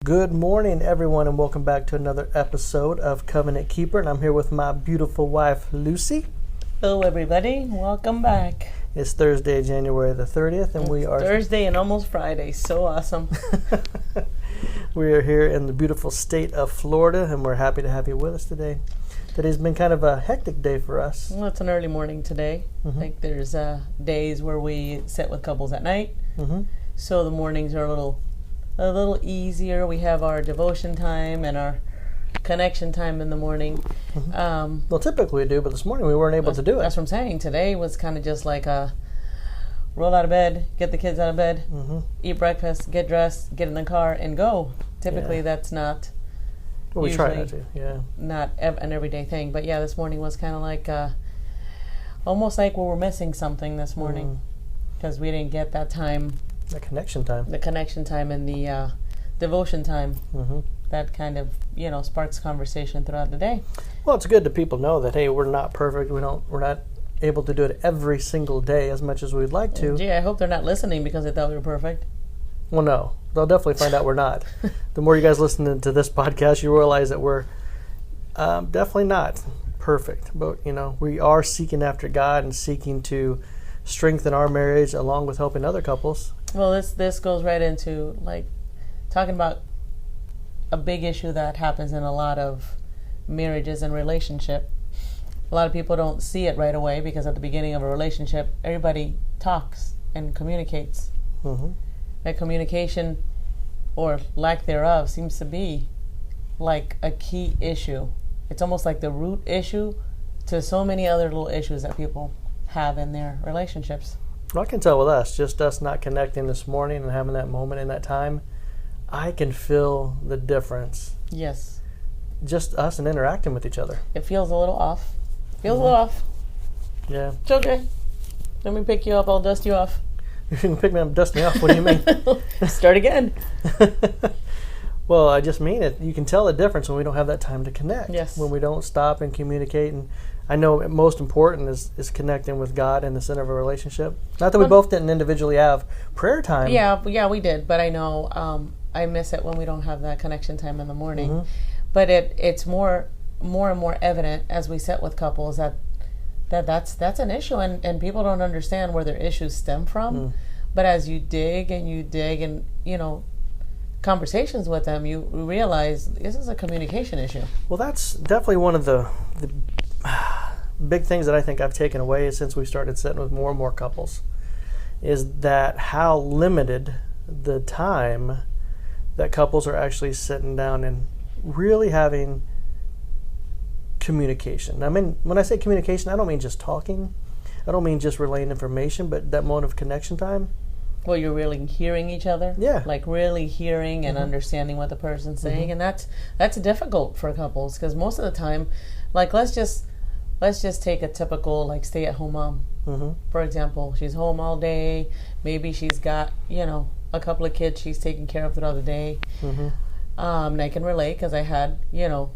Good morning, everyone, and welcome back to another episode of Covenant Keeper. And I'm here with my beautiful wife, Lucy. Hello, everybody. Welcome back. It's Thursday, January the 30th, and we are Thursday and almost Friday. So awesome. we are here in the beautiful state of Florida, and we're happy to have you with us today. Today's been kind of a hectic day for us. Well, it's an early morning today. I think there's days where we sit with couples at night, so the mornings are a little easier. We have our devotion time and our connection time in the morning. Well, typically we do, but this morning we weren't able to do it. That's what I'm saying. Today was kind of just like a roll out of bed, get the kids out of bed, eat breakfast, get dressed, get in the car, and go. Typically that's not well, we try not to, not an everyday thing. But yeah, this morning was kind of like almost like we were missing something this morning because we didn't get that time. The connection time. The connection time and the devotion time. That kind of, sparks conversation throughout the day. Well, it's good to people know that, hey, we're not perfect. We're not able to do it every single day as much as we'd like to. Gee, I hope they're not listening because they thought we were perfect. Well, no. They'll definitely find out we're not. The more you guys listen to this podcast, you realize that we're definitely not perfect. But, we are seeking after God and seeking to strengthen our marriage along with helping other couples. Well, this goes right into, talking about a big issue that happens in a lot of marriages and relationship. A lot of people don't see it right away because at the beginning of a relationship, everybody talks and communicates. That communication, or lack thereof, seems to be like a key issue. It's almost like the root issue to so many other little issues that people have in their relationships. Well, I can tell with us, just us not connecting this morning and having that moment in that time, I can feel the difference. Yes. Just us and interacting with each other. It feels a little off. A little off. Yeah. It's okay. Let me pick you up. I'll dust you off. You can pick me up and dust me off? What do you mean? Start again. Well, I just mean it. You can tell the difference when we don't have that time to connect. Yes. When we don't stop and communicate. And I know most important is connecting with God in the center of a relationship. Not that we both didn't individually have prayer time. Yeah, we did. But I know I miss it when we don't have that connection time in the morning. But it's more and more evident as we sit with couples that's an issue, and people don't understand where their issues stem from. But as you dig and conversations with them, you realize this is a communication issue. Well, that's definitely one of the big things that I think I've taken away since we started sitting with more and more couples is that how limited the time that couples are actually sitting down and really having communication. I mean, when I say communication, I don't mean just talking. I don't mean just relaying information, but that moment of connection time. Well, you're really hearing each other. Yeah. Like really hearing and understanding what the person's saying. And that's difficult for couples because most of the time, let's just take a typical stay-at-home mom. For example, she's home all day. Maybe she's got, a couple of kids she's taking care of throughout the day. And I can relate because I had, a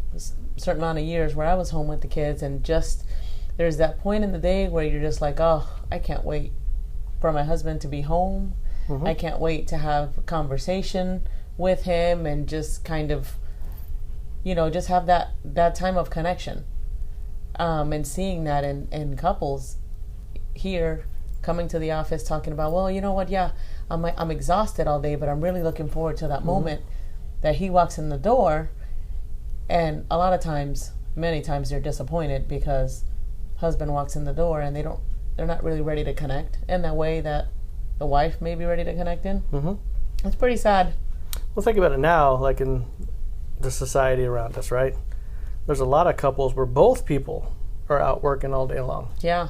certain amount of years where I was home with the kids, and just there's that point in the day where you're just like, oh, I can't wait for my husband to be home. I can't wait to have a conversation with him and just kind of, just have that time of connection. And seeing that in couples here coming to the office talking about, well, you know what, yeah, I'm exhausted all day, but I'm really looking forward to that moment that he walks in the door. And a lot of times, many times, they're disappointed because husband walks in the door and they're not really ready to connect in that way that the wife may be ready to connect in. It's pretty sad. Well, think about it now, like in the society around us, right? There's a lot of couples where both people are out working all day long. Yeah.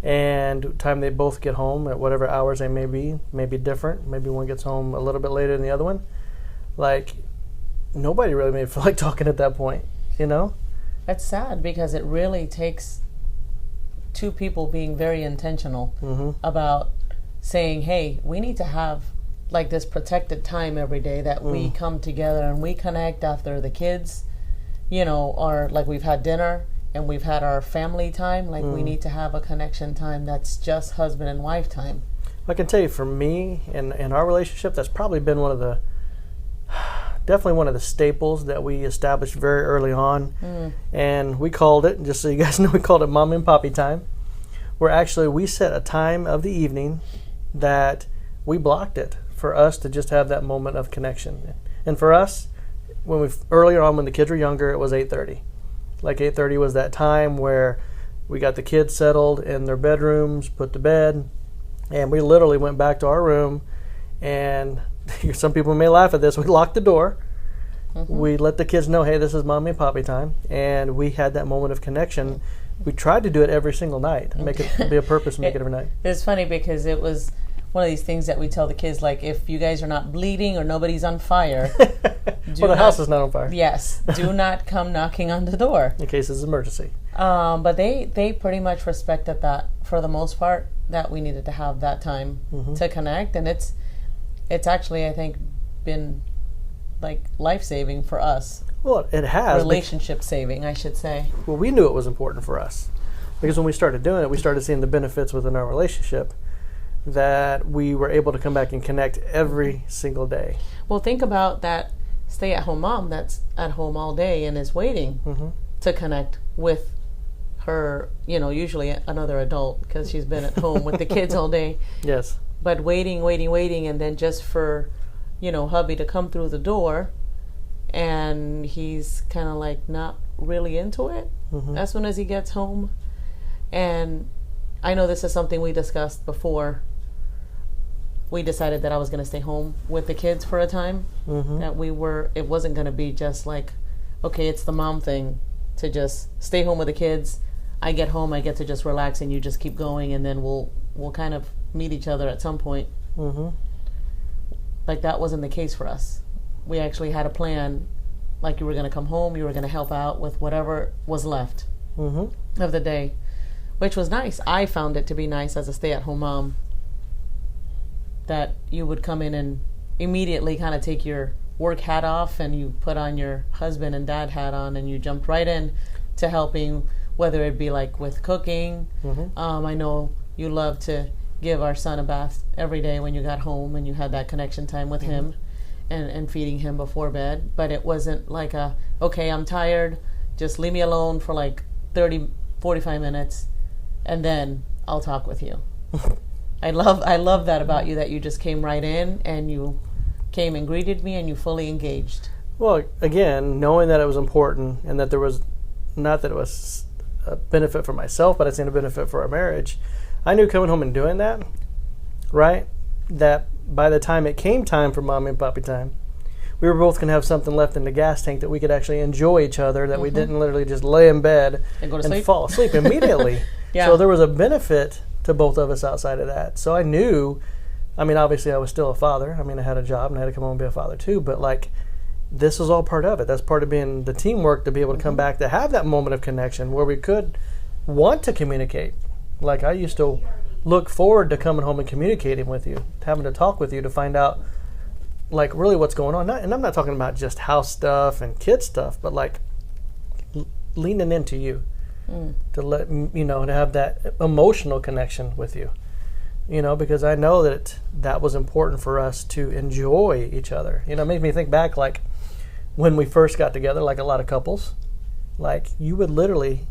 And time they both get home at whatever hours they may be different. Maybe one gets home a little bit later than the other one. Nobody really may feel like talking at that point, That's sad because it really takes two people being very intentional about saying, hey, we need to have this protected time every day that we come together and we connect after the kids, or we've had dinner and we've had our family time. We need to have a connection time that's just husband and wife time. I can tell you, for me, in our relationship, that's probably been one of the definitely one of the staples that we established very early on. And we called it, just so you guys know, we called it Mommy and Poppy time, where actually we set a time of the evening that we blocked it for us to just have that moment of connection. And for us, earlier on when the kids were younger, it was 8:30. Like 8:30 was that time where we got the kids settled in their bedrooms, put to bed, and we literally went back to our room, and some people may laugh at this, we locked the door. We let the kids know, hey, this is Mommy and Poppy time, and we had that moment of connection. We tried to do it every single night, make it be a purpose, make it every night. It's funny because it was one of these things that we tell the kids, like, if you guys are not bleeding or nobody's on fire, well, the house is not on fire. Yes, do not come knocking on the door in case it's an emergency. But they pretty much respected that for the most part, that we needed to have that time to connect, and it's actually, I think, been like life-saving for us. Well, it has. Relationship saving, I should say. Well, we knew it was important for us because when we started doing it, we started seeing the benefits within our relationship, that we were able to come back and connect every single day. Well, think about that stay-at-home mom that's at home all day and is waiting to connect with her, usually another adult, because she's been at home with the kids all day. Yes. But waiting, and then just for, hubby to come through the door, and he's kind of like not really into it as soon as he gets home. And I know this is something we discussed before. We decided that I was going to stay home with the kids for a time. That it wasn't going to be just like, okay, it's the mom thing to just stay home with the kids. I get home, I get to just relax, and you just keep going, and then we'll kind of meet each other at some point. Like, that wasn't the case for us. We actually had a plan. Like, you were going to come home, you were going to help out with whatever was left of the day, which was nice. I found it to be nice as a stay-at-home mom, that you would come in and immediately kind of take your work hat off and you put on your husband and dad hat on, and you jumped right in to helping, whether it be like with cooking. I know you love to give our son a bath every day when you got home, and you had that connection time with him and feeding him before bed. But it wasn't like okay, I'm tired, just leave me alone for like 30-45 minutes and then I'll talk with you. I love that about you, that you just came right in and you came and greeted me and you fully engaged. Well, again, knowing that it was important, and that there was, not that it was a benefit for myself, but I seen a benefit for our marriage, I knew coming home and doing that, right, that by the time it came time for Mommy and Poppy time, we were both going to have something left in the gas tank that we could actually enjoy each other, that we didn't literally just lay in bed and fall asleep immediately. So there was a benefit to both of us outside of that. So I knew, obviously I was still a father. I had a job and I had to come home and be a father too, but like, this was all part of it. That's part of being the teamwork, to be able to come back, to have that moment of connection where we could want to communicate. Like, I used to look forward to coming home and communicating with you, having to talk with you to find out like really what's going on. And I'm not talking about just house stuff and kid stuff, but like leaning into you to let, to have that emotional connection with you, because I know that was important for us to enjoy each other. It made me think back, like when we first got together, like a lot of couples, like you would literally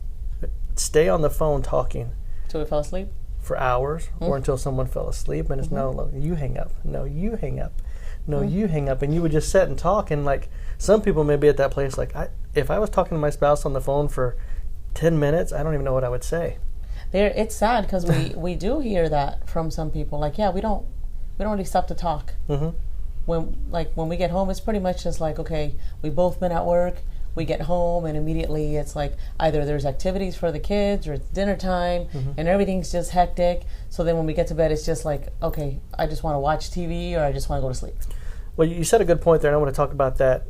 stay on the phone talking till we fell asleep for hours, or until someone fell asleep, and it's no, you hang up, no, you hang up, no, you hang up, and you would just sit and talk. And like, some people may be at that place, like if I was talking to my spouse on the phone for 10 minutes, I don't even know what I would say. It's sad because we do hear that from some people, like, yeah, we don't really stop to talk. When we get home, it's pretty much just like, okay, we've both been at work, we get home, and immediately it's like either there's activities for the kids or it's dinner time, and everything's just hectic. So then when we get to bed, it's just like, okay, I just want to watch TV, or I just want to go to sleep. Well, you said a good point there, and I want to talk about that.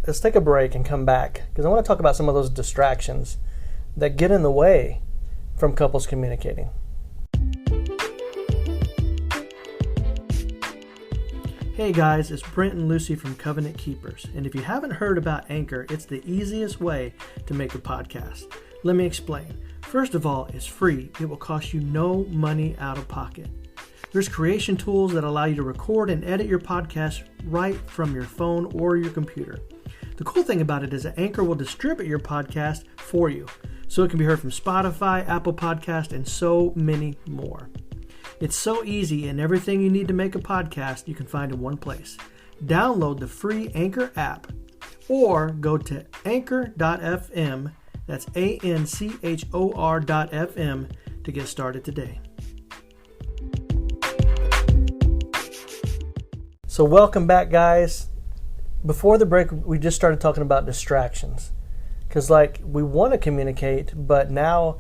Let's take a break and come back, because I want to talk about some of those distractions that get in the way from couples communicating. Hey guys, it's Brent and Lucy from Covenant Keepers, and if you haven't heard about Anchor, it's the easiest way to make a podcast. Let me explain. First of all, it's free. It will cost you no money out of pocket. There's creation tools that allow you to record and edit your podcast right from your phone or your computer. The cool thing about it is that Anchor will distribute your podcast for you, so it can be heard from Spotify, Apple Podcast, and so many more. It's so easy, and everything you need to make a podcast you can find in one place. Download the free Anchor app or go to anchor.fm, that's ANCHOR.FM, to get started today. So welcome back, guys. Before the break, we just started talking about distractions. Because, we want to communicate, but now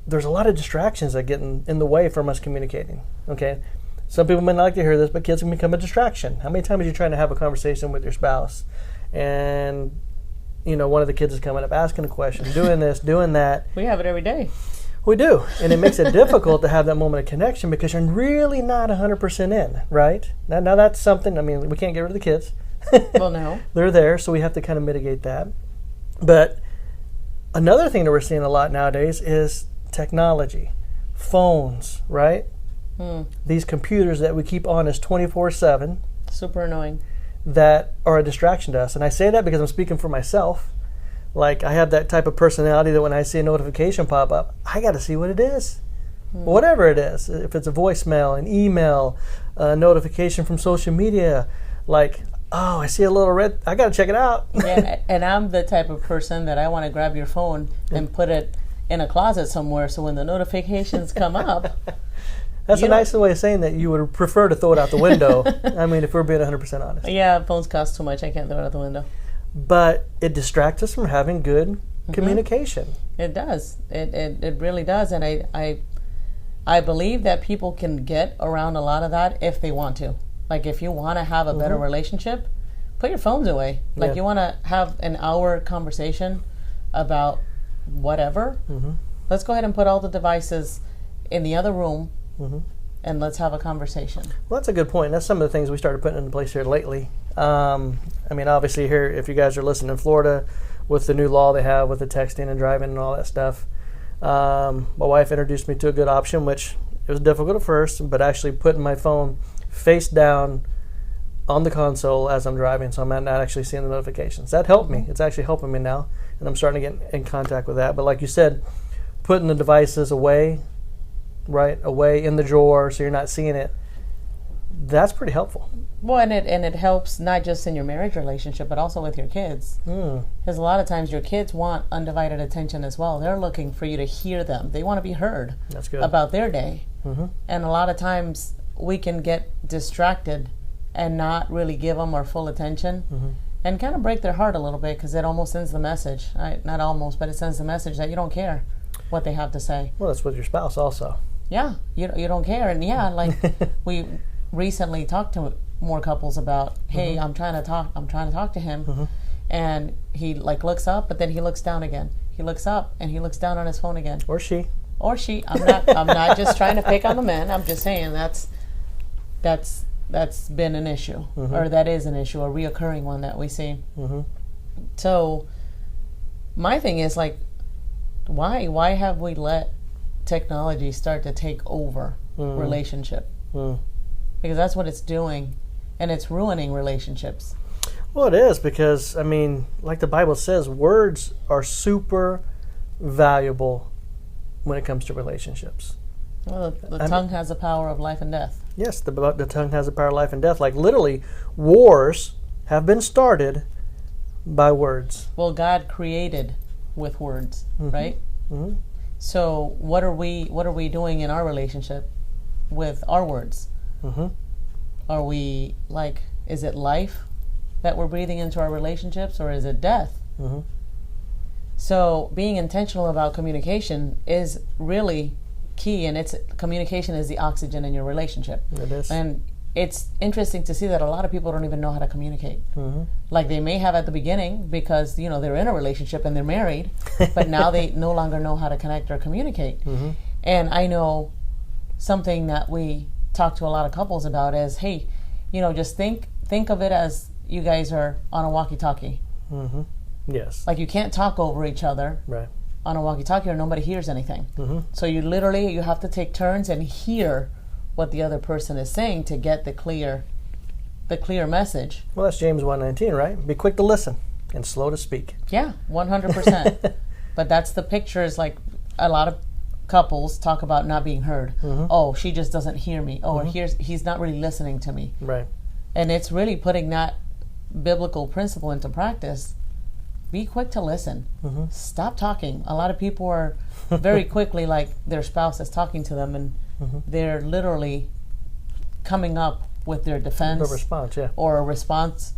there's a lot of distractions that get in the way from us communicating. Okay? Some people may not like to hear this, but kids can become a distraction. How many times are you trying to have a conversation with your spouse? And, one of the kids is coming up, asking a question, doing this, doing that. We have it every day. We do. And it makes it difficult to have that moment of connection because you're really not 100% in, right? Now that's something, we can't get rid of the kids. Well, no. They're there, so we have to kind of mitigate that. But another thing that we're seeing a lot nowadays is technology. Phones, right? These computers that we keep on us 24/7. Super annoying. That are a distraction to us. And I say that because I'm speaking for myself. I have that type of personality that when I see a notification pop up, I got to see what it is. Whatever it is. If it's a voicemail, an email, a notification from social media, I see a little red, I got to check it out. Yeah, and I'm the type of person that I want to grab your phone and put it in a closet somewhere so when the notifications come up. That's a nice way of saying that you would prefer to throw it out the window. If we're being 100% honest. Yeah, phones cost too much. I can't throw it out the window. But it distracts us from having good communication. It does. It really does. And I believe that people can get around a lot of that if they want to. If you want to have a better relationship, put your phones away. You want to have an hour conversation about whatever, let's go ahead and put all the devices in the other room and let's have a conversation. Well, that's a good point. That's some of the things we started putting into place here lately. Obviously here, if you guys are listening in Florida, with the new law they have with the texting and driving and all that stuff, my wife introduced me to a good option, which it was difficult at first, but actually putting my phone face down on the console as I'm driving, so I'm not actually seeing the notifications. That helped me. It's actually helping me now, and I'm starting to get in contact with that. But like you said, putting the devices away, away in the drawer so you're not seeing it, that's pretty helpful. Well, and it helps not just in your marriage relationship, but also with your kids. Because a lot of times your kids want undivided attention as well. They're looking for you to hear them. They want to be heard. That's good. About their day. And a lot of times we can get distracted and not really give them our full attention and kind of break their heart a little bit because it almost sends the message. Not almost, but it sends the message that you don't care what they have to say. Well, that's with your spouse also. Yeah, you don't care. And we recently talked to more couples about, hey, I'm trying to talk to him, and he looks up, but then he looks down again. He looks up and he looks down on his phone again. Or she. I'm not just trying to pick on the men. I'm just saying that's been an issue, or that is an issue, a reoccurring one that we see. So my thing is why have we let technology start to take over relationship? Because that's what it's doing, and it's ruining relationships. Well, it is, because like the Bible says, words are super valuable when it comes to relationships. Well, the tongue has the power of life and death. Yes, the tongue has the power of life and death. Literally, wars have been started by words. Well, God created with words, right? So what are we doing in our relationship with our words? Are we is it life that we're breathing into our relationships, or is it death? So being intentional about communication is really key, and communication is the oxygen in your relationship. It is. And it's interesting to see that a lot of people don't even know how to communicate. They may have at the beginning because they're in a relationship and they're married, but now they no longer know how to connect or communicate. And I know something that we talk to a lot of couples about is, hey, just think of it as you guys are on a walkie-talkie. Yes. You can't talk over each other. Right. On a walkie-talkie, or nobody hears anything. So you have to take turns and hear what the other person is saying to get the clear message. Well, that's James 1:19, right? Be quick to listen and slow to speak. Yeah, 100%. But that's the picture, is like a lot of couples talk about not being heard. Oh, she just doesn't hear me. Oh, or he's not really listening to me. Right. And it's really putting that biblical principle into practice. Be quick to listen. Stop talking. A lot of people are very quickly, like their spouse is talking to them, and they're literally coming up with their defense, A response, yeah. or a response.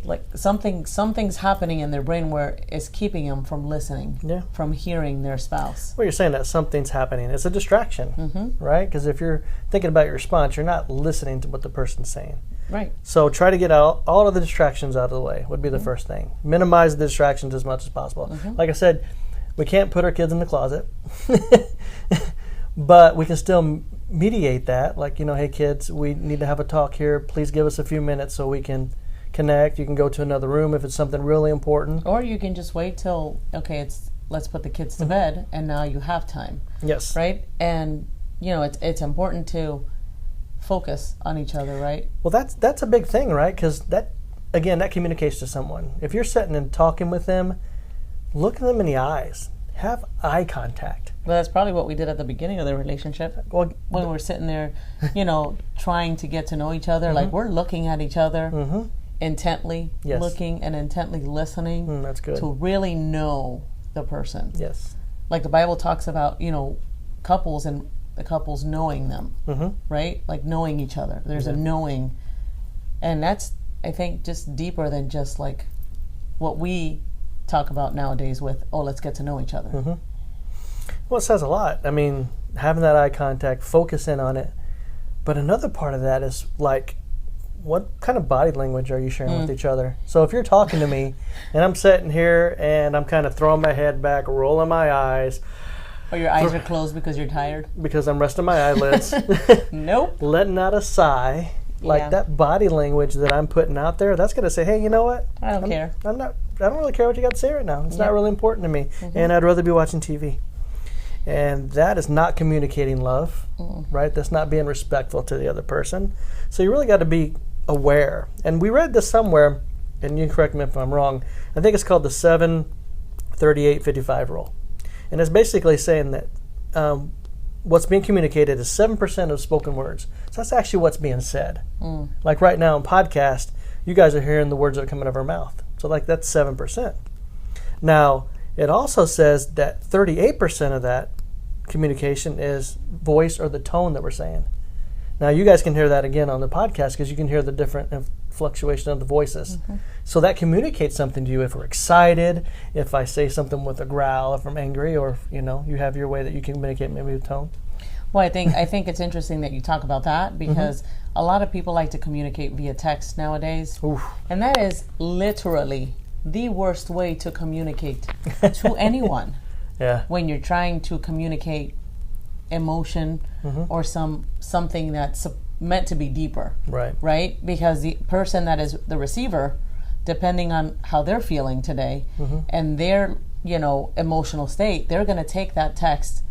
Like something's happening in their brain where it's keeping them from listening, from hearing their spouse. Well, you're saying that something's happening. It's a distraction, right? Because if you're thinking about your response, you're not listening to what the person's saying. Right. So try to get all of the distractions out of the way would be the first thing. Minimize the distractions as much as possible. Like I said, we can't put our kids in the closet, but we can still mediate that. Like, hey kids, we need to have a talk here. Please give us a few minutes so we can connect. You can go to another room if it's something really important. Or you can just wait till, let's put the kids to bed, and now you have time. Yes. Right? And, it's important to focus on each other, right? Well, that's a big thing, right? Because that communicates to someone. If you're sitting and talking with them, look at them in the eyes. Have eye contact. Well, that's probably what we did at the beginning of the relationship. Well, when we're sitting there, trying to get to know each other, like we're looking at each other intently, looking and intently listening. That's good. To really know the person. Yes. Like the Bible talks about, couples and the couples knowing them, right? Like knowing each other. There's a knowing. And that's, I think, just deeper than just like what we talk about nowadays with, let's get to know each other. Well, it says a lot. I mean, having that eye contact, focus in on it. But another part of that is like, what kind of body language are you sharing with each other? So if you're talking to me and I'm sitting here and I'm kind of throwing my head back, rolling my eyes. Or your eyes are closed because you're tired? Because I'm resting my eyelids. Nope. Letting out a sigh. Like that body language that I'm putting out there, that's going to say, hey, you know what? I don't care. I don't really care what you got to say right now. It's not really important to me. And I'd rather be watching TV. And that is not communicating love, right? That's not being respectful to the other person. So you really got to be aware. And we read this somewhere, and you can correct me if I'm wrong. I think it's called the 7-38-55 rule. And it's basically saying that what's being communicated is 7% of spoken words. So that's actually what's being said. Like right now in podcast, you guys are hearing the words that are coming out of our mouth. So like that's 7%. Now, it also says that 38% of that communication is voice or the tone that we're saying. Now, you guys can hear that again on the podcast because you can hear the different fluctuation of the voices. So that communicates something to you if we're excited, if I say something with a growl, if I'm angry, or if, you have your way that you can communicate maybe with tone. Well, I think it's interesting that you talk about that because a lot of people like to communicate via text nowadays. And that is literally the worst way to communicate to anyone. When you're trying to communicate emotion or something that's meant to be deeper. Right? Because the person that is the receiver, depending on how they're feeling today and their, emotional state, they're going to take that text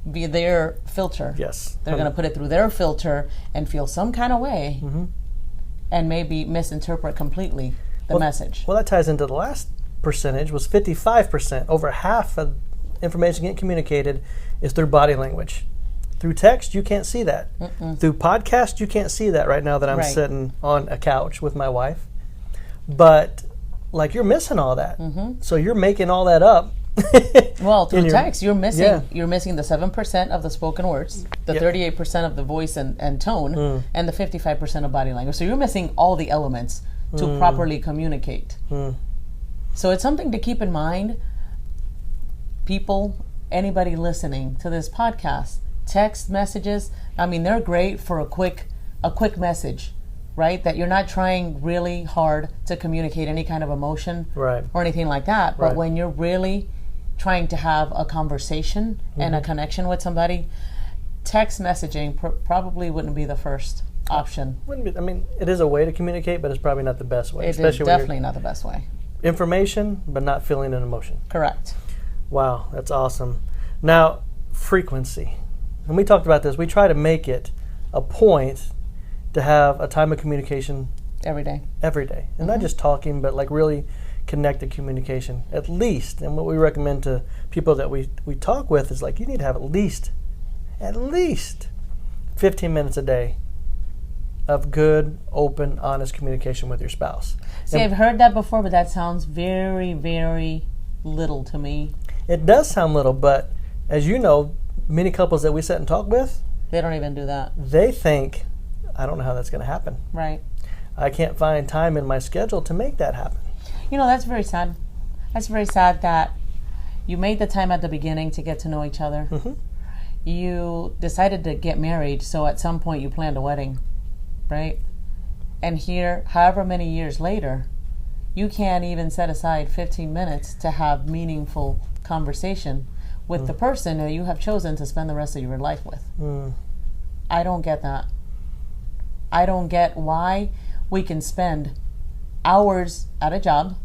via their filter. They're going to put it through their filter and feel some kind of way and maybe misinterpret completely the message. Well, that ties into the last percentage, was 55%. Over half of information getting communicated is through body language. Through text, you can't see that. Through podcast, you can't see that right now that I'm sitting on a couch with my wife. But, like, you're missing all that. So you're making all that up. Well, through text, you're missing the 7% of the spoken words, the 38% of the voice and tone, and the 55% of body language. So you're missing all the elements to properly communicate. So it's something to keep in mind. People, anybody listening to this podcast, text messages, they're great for a quick message, right? That you're not trying really hard to communicate any kind of emotion or anything like that. But when you're really trying to have a conversation and a connection with somebody, text messaging probably wouldn't be the first option. It is a way to communicate, but it's probably not the best way. It is definitely not the best way. Information, but not feeling an emotion. Correct. Wow, that's awesome. Now, frequency. and we talked about this, we try to make it a point to have a time of communication every day. And not just talking, but like really connected communication, at least. And what we recommend to people that we talk with is like, you need to have at least 15 minutes a day of good, open, honest communication with your spouse. See, I've heard that before, but that sounds very, very little to me. It does sound little, but as you know, many couples that we sit and talk with, they don't even do that. They think, I don't know how that's going to happen. Right. I can't find time in my schedule to make that happen. You know, that's very sad. That's very sad that you made the time at the beginning to get to know each other. Mm-hmm. You decided to get married, so at some point you planned a wedding, right? And here, however many years later, you can't even set aside 15 minutes to have meaningful conversation with the person that you have chosen to spend the rest of your life with. I don't get that. I don't get why we can spend hours at a job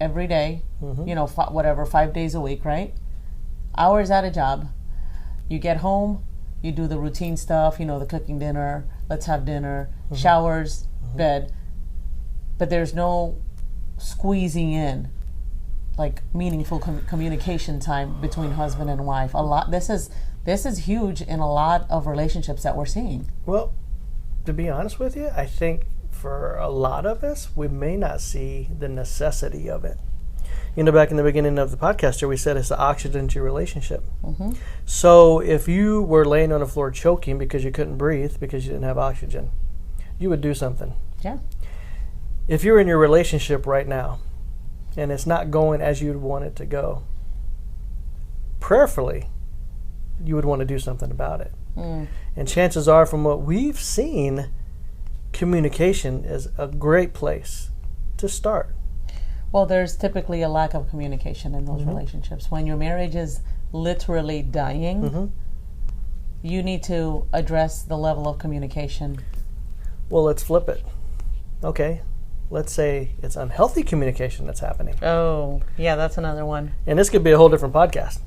every day, you know, 5 days a week, right? Hours at a job. You get home, you do the routine stuff, you know, the cooking dinner, let's have dinner, showers, bed. But there's no squeezing in like meaningful communication time between husband and wife. This is huge in a lot of relationships that we're seeing. Well, to be honest with you, I think for a lot of us, we may not see the necessity of it. You know, back in the beginning of the podcast here, we said it's the oxygen to your relationship. So if you were laying on the floor choking because you couldn't breathe because you didn't have oxygen, you would do something. Yeah. If you're in your relationship right now and it's not going as you'd want it to go, prayerfully, you would want to do something about it. And chances are, from what we've seen, communication is a great place to start. Well, there's typically a lack of communication in those relationships. When your marriage is literally dying, you need to address the level of communication. Well, let's flip it. Okay, let's say it's unhealthy communication that's happening. Oh, yeah, that's another one. And this could be a whole different podcast.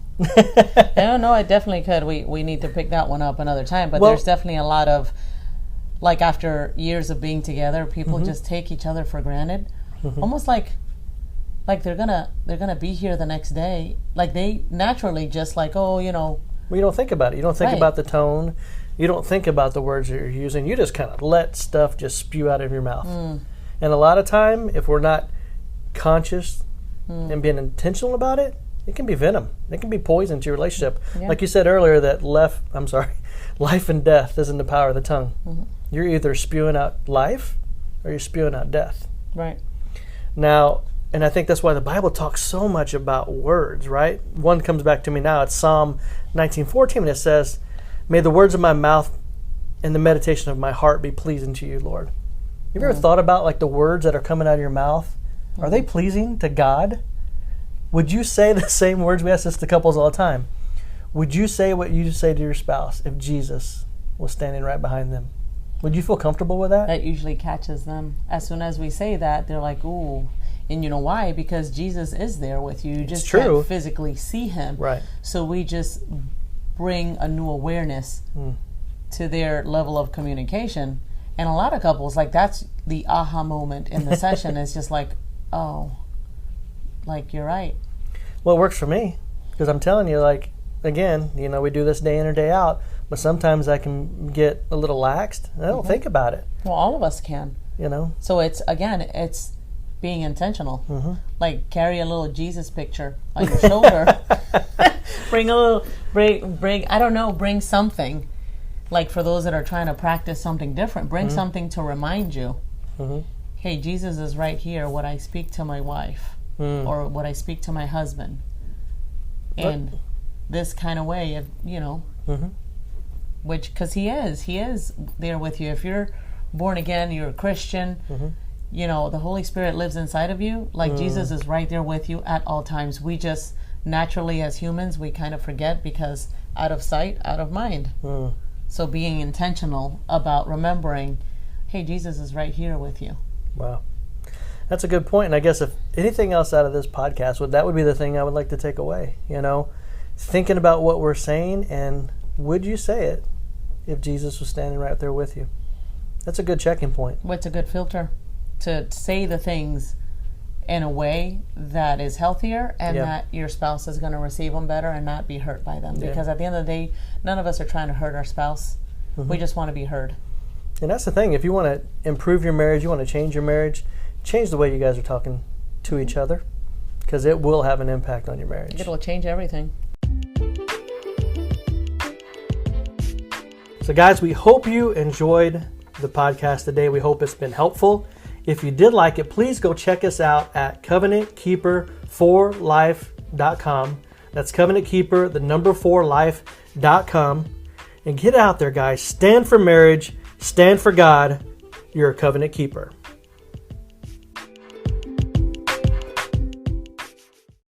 No, it definitely could. We need to pick that one up another time. But there's definitely a lot of, like, after years of being together, people just take each other for granted, almost like they're gonna be here the next day. Like they naturally just like, oh, you know. Well, you don't think about it. You don't think about the tone. You don't think about the words that you're using. You just kind of let stuff just spew out of your mouth. And a lot of time, if we're not conscious and being intentional about it, it can be venom. It can be poison to your relationship. Yeah. Like you said earlier, that life and death is in the power of the tongue. You're either spewing out life or you're spewing out death. Right. Now, and I think that's why the Bible talks so much about words, right? One comes back to me now. It's Psalm 19:14, and it says, "May the words of my mouth and the meditation of my heart be pleasing to you, Lord." Have you ever thought about like the words that are coming out of your mouth? Are they pleasing to God? Would you say the same words? We ask this to couples all the time. Would you say what you say to your spouse if Jesus was standing right behind them? Would you feel comfortable with that? That usually catches them. As soon as we say that, they're like, ooh. And you know why? Because Jesus is there with you. You just can't physically see him. Right. So we just bring a new awareness to their level of communication. And a lot of couples, like that's the aha moment in the session. It's just like, oh, like you're right. Well, it works for me because I'm telling you, like, again, you know, we do this day in or day out, but sometimes I can get a little laxed and I don't think about it. Well, all of us can. You know? So it's being intentional. Like carry a little Jesus picture on your shoulder. bring something. Like for those that are trying to practice something different, bring something to remind you. Hey, Jesus is right here, what I speak to my wife or what I speak to my husband. And this kind of way of, you know, which, because he is there with you. If you're born again, you're a Christian, you know, the Holy Spirit lives inside of you. Like Jesus is right there with you at all times. We just naturally as humans, we kind of forget because out of sight, out of mind. So being intentional about remembering, hey, Jesus is right here with you. Wow. That's a good point. And I guess if anything else out of this podcast, that would be the thing I would like to take away, you know, thinking about what we're saying and would you say it if Jesus was standing right there with you? That's a good checking point. What's a good filter? To say the things in a way that is healthier and that your spouse is going to receive them better and not be hurt by them. Because at the end of the day, none of us are trying to hurt our spouse. We just want to be heard. And that's the thing. If you want to improve your marriage, you want to change your marriage, change the way you guys are talking to each other, because it will have an impact on your marriage. It'll change everything. So guys, we hope you enjoyed the podcast today. We hope it's been helpful. If you did like it, please go check us out at covenantkeeper4life.com. That's covenantkeeper, 4 life.com. And get out there, guys. Stand for marriage. Stand for God. You're a covenant keeper.